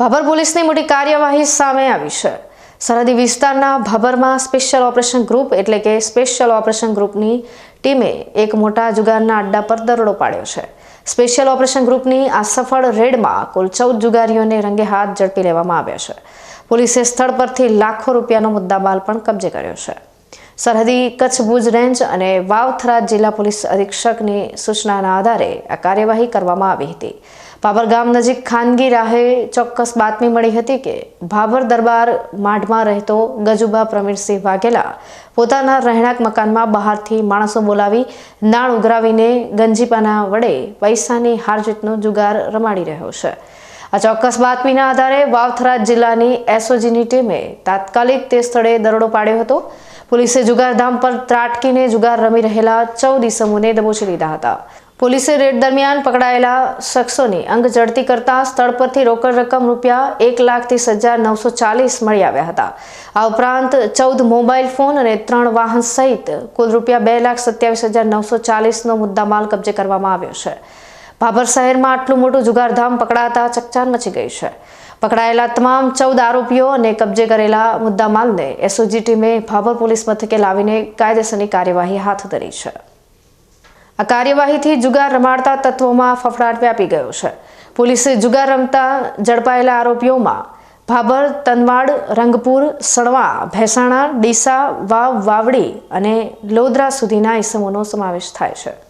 ભાભર પોલીસની મોટી કાર્યવાહી સામે આવી છે। સરહદી વિસ્તારના ભાભરમાં સ્પેશિયલ ઓપરેશન ગ્રુપ એટલે કે સ્પેશિયલ ઓપરેશન ગ્રુપની ટીમે એક મોટા જુગારના અડ્ડા પર દરોડો પાડ્યો છે। સ્પેશિયલ ઓપરેશન ગ્રુપની આ સફળ રેડમાં કુલ 14 જુગારીઓને રંગે હાથ ઝડપી લેવામાં આવ્યા છે। પોલીસે સ્થળ પરથી લાખો રૂપિયાનો મુદ્દામાલ પણ કબજે કર્યો છે। સરહદી કચ્છ ભુજ રેન્જ અને વાવ-થરાદ જિલ્લા પોલીસ અધિક્ષકની સૂચનાના આધારે આ કાર્યવાહી કરવામાં આવી હતી। ભાભર ગામ નજીક ખાનગી રાહે ચોક્કસ બાતમી મળી હતી કે ભાભર દરબાર માઢમાં રહેતો ગજુબા પ્રવીણસિંહ વાઘેલા પોતાના રહેણાંક મકાનમાં બહારથી માણસો બોલાવી નાળ ઉઘરાવીને ગંજીપાના વડે પૈસાની હારજીતનો જુગાર રમાડી રહ્યો છે। આ ચોક્કસ બાતમીના આધારે વાવ-થરાદ જિલ્લાની એસઓજીની ટીમે તાત્કાલિક તે સ્થળે દરોડો પાડ્યો હતો। પોલીસે જુગારધામ પર ત્રાટકીને જુગાર રમી રહેલા 14 ઈસમોને દબોચી લીધા હતા। પોલીસે રેડ દરમિયાન પકડાયેલા શખ્સોની અંગ ઝડતી કરતા સ્થળ પરથી રોકડ રકમ રૂપિયા 1,30,940 મળી આવ્યા હતા। આ ઉપરાંત 14 મોબાઈલ ફોન અને 3 વાહન સહિત કુલ રૂપિયા 2,27,940નો મુદ્દામાલ કબજે કરવામાં આવ્યો છે। ભાભર શહેરમાં આટલું મોટું જુગારધામ પકડાતા ચકચાર મચી ગઈ છે। પકડાયેલા તમામ 14 આરોપીઓ અને કબજે કરેલા મુદ્દામાલને એસઓજી ટીમે ભાભર પોલીસ મથકે લાવીને કાયદેસરની કાર્યવાહી હાથ ધરી છે। આ કાર્યવાહીથી જુગાર રમાડતા તત્વોમાં ફફડાટ વ્યાપી ગયો છે। પોલીસે જુગાર રમતા ઝડપાયેલા આરોપીઓમાં ભાભર, તનવાડ, રંગપુર, સણવા, ભેસાણા, ડીસા, વાવ, વાવડી અને લોધરા સુધીના ઈસમોનો સમાવેશ થાય છે।